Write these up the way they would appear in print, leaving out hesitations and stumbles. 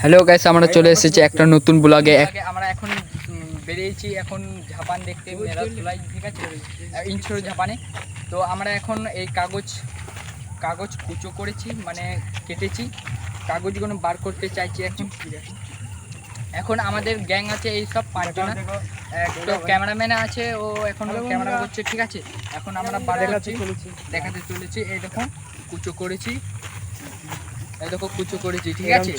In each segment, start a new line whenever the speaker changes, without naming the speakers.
Hello guys, আমরা চলে এসেছি একটা নতুন ব্লগে। আমরা এখন বেরিয়েছি এখন জাপান দেখতে, মেলাধুলাই, ঠিক আছে, ইনছোর জাপানে। তো আমরা এখন এই কাগজ কুচো করেছি, মানে কেটেছি, কাগজগুলো বার করতে চাইছি এখন আমাদের গ্যাং আছে এই সব 5 জন। একটা ক্যামেরাম্যান আছে, ও এখন ক্যামেরা করছে, ঠিক আছে। এখন আমরা দেখাতে চলেছি। এই দেখুন কুচো করেছি, এই দেখো কুচো করেছি, ঠিক আছে,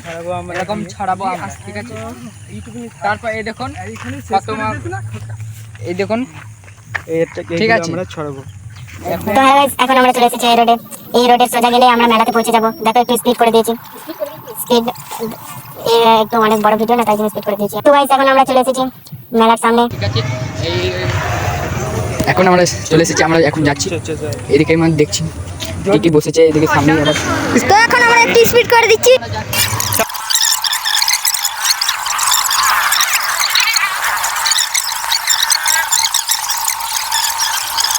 এরকম ছাড়াবো আমরা, ঠিক আছে। তারপর এই দেখুন কত এই দেখুন, ঠিক আছে, আমরা ছাড়াবো।
তো এখন আমরা চলে এসেছি এই রোডের সোজা গেলে আমরা মেলাতে পৌঁছে যাবো। দেখো একটু স্পিড করে দিয়েছি, স্পিড একটু অনেক বড় ভিডিও না, তাই জন্য স্পিড করে দিয়েছি। তো গাইস এখন আমরা চলে এসেছি মেলার সামনে,
ঠিক আছে। এখন আমরা চলে এসেছি, আমরা এখন যাচ্ছি এদিকে, মানে দেখছি কি বসেছে এদিকে সামনে।
তো এখন আমরা একটু স্পিড করে দিচ্ছি।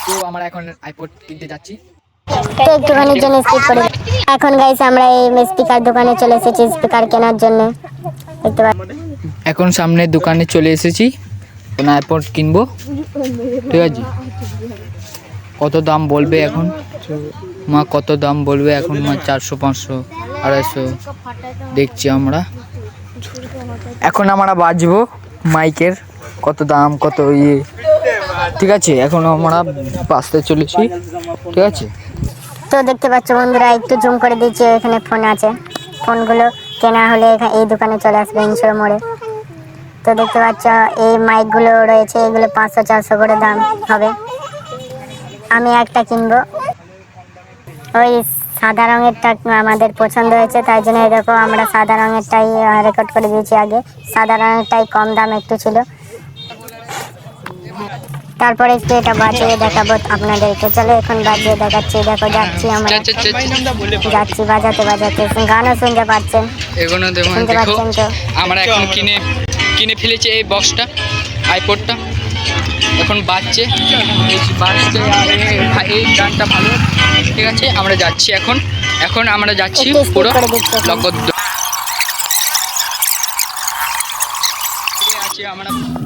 তো আমরা এখন আইপড কিনতে যাচ্ছি,
তো একটুখানির জন্য স্পিড করে। এখন গাইস আমরা এই স্পিকার দোকানে চলে এসেছি স্পিকার কেনার জন্য, দেখতে পাচ্ছেন।
এখন সামনে দোকানে চলে এসেছি, কোন আইপড কিনবো, ঠিক আছে। কত দাম বলবে এখন মা, কত দাম বলবে এখন মা? 400, 500, 250 দেখছি আমরা। এখন আমরা বাজবো মাইকের কত দাম, কত ইয়ে, ঠিক আছে। এখন আমরা বাসতে চলেছি, ঠিক আছে।
তো দেখতে পাচ্ছ বন্ধুরা, একটু জুম করে দিচ্ছি, এখানে ফোন আছে, ফোনগুলো কেনা হলে এই দোকানে চলে আসবে ইনশোর মোড়ে। তো দেখতে পাচ্ছ এই মাইকগুলো রয়েছে, এগুলো 500-400 করে দাম হবে। আমি একটা কিনবো, ওই সাদা রঙেরটা আমাদের পছন্দ হয়েছে, তাই জন্য দেখো আমরা সাদা রঙেরটাই রেকর্ড করে দিয়েছি আগে। সাদা রঙেরটাই কম দাম একটু ছিল। তারপরে একটু এটা বাজিয়ে দেখাবো আপনাদেরকে, চলো এখন বাজিয়ে দেখাচ্ছি। দেখো যাচ্ছি আমরা, যাচ্ছি বাজাতে বাজাতে, গানও শুনতে পাচ্ছেন, শুনতে পাচ্ছেন তো।
আমরা এখন কিনে ফেলেছি এই বক্সটা, আইপডটা এখন বাজছে, আর এই গানটা ভালো, ঠিক আছে। আমরা যাচ্ছি এখন আমরা যাচ্ছি পুরো লগদ।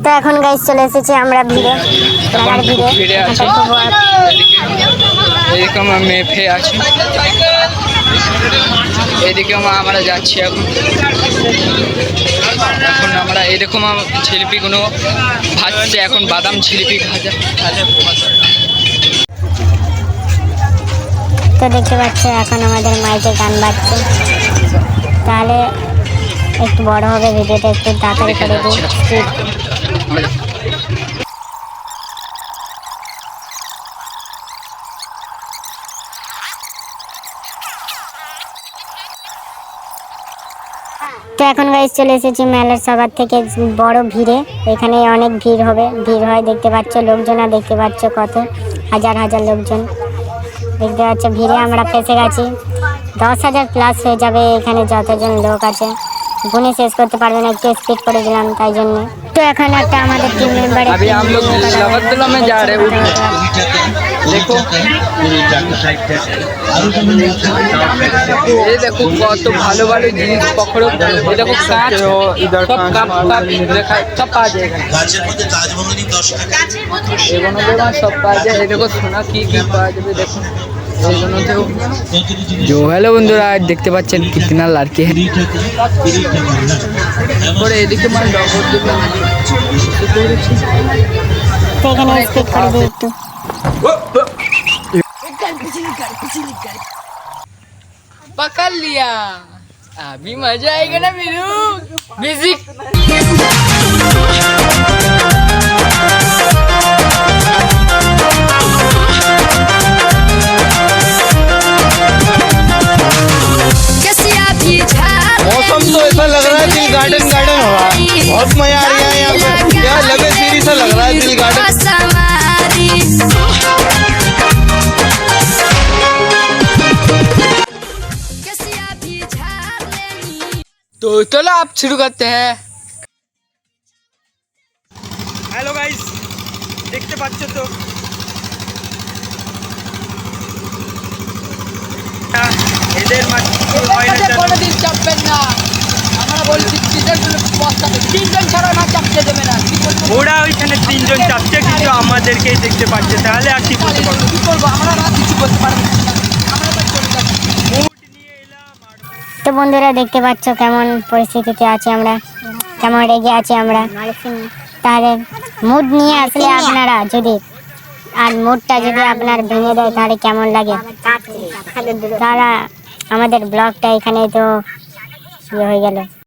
তো এখন গাইস চলে এসেছি আমরা ভিড়ে, মেলার ভিড়ে
আছে, এরকম মেফে আছে, এদিকে আমরা যাচ্ছি এখন আমরা এরকম জিলিপিগুলো ভাজছে, এখন বাদাম জিলিপি ভাজা।
তো দেখতে পাচ্ছ এখন আমাদের মাইকে গান বাজছে, তাহলে একটু বড় হবে ভিডিওটা, একটু তাড়াতাড়ি করে দিই। তো এখন গাইস চলে এসেছি মেলার সবার থেকে বড় ভিড়ে, এখানে অনেক ভিড় হবে, ভিড় হয়, দেখতে পাচ্ছ লোকজন, দেখতে পাচ্ছ কত হাজার হাজার লোকজন, দেখতে পাচ্ছ ভিড়ে আমরা ফেসে গেছি। 10,000 প্লাস হয়ে যাবে এখানে যতজন লোক আছে, গুনে শেষ করতে পারবে না, একটু স্পিড করে দিলাম তাই জন্য। তো এখন একটা আমাদের টিম মেম্বার
দেখো কত ভালো ভালো জিনিস, পকড়ো, দেখো কাঁচ, সব কাপ সব পাওয়া যায় এখানে, এগুলো সব পাওয়া যায়। দেখো সোনা কি পাওয়া যাবে, দেখুন। হ্যালো বন্ধুরা, দেখতে পাচ্ছেন কিতনা লড়কে এদিকে মানে पकड़ लिया, अभी मजा आएगा ना मेरू। म्यूजिक
मौसम तो ऐसा लग रहा है दिल गार्डन गार्डन हो रहा है, बहुत मजा आ रहा है यहाँ पे, क्या लगे सीरी सा लग रहा है दिल गार्डन।
तो चलो आप शुरू करते हैं।
हेलो गाइस, देखते पाচ্ছ তো এদের মাঝে কোনোদিন চাপবেন না, আমরা
বলছি তিনজন ছাড়া না চাপতে দেবে না, কি বলবো?
ওরা ওইখানে তিনজন চাপছে কিন্তু আমাদেরকেই দেখতে পাচ্ছে, তাহলে আর কি করতে পারবো?
কি করবো আমরা, না কিছু করতে পারবো না, আমরা তো চলে যাচ্ছি।
মুড নিয়ে এলাম আর
তো বন্ধুরা দেখতে পাচ্ছ কেমন পরিস্থিতিতে আছি আমরা, কেমন রেগে আছি আমরা। তাহলে মুড নিয়ে আসলে আপনারা যদি, আর মুডটা যদি আপনার ভেঙে দেয় তাহলে কেমন লাগে? তারা আমাদের ব্লগটা এখানেই তো ইয়ে হয়ে গেল।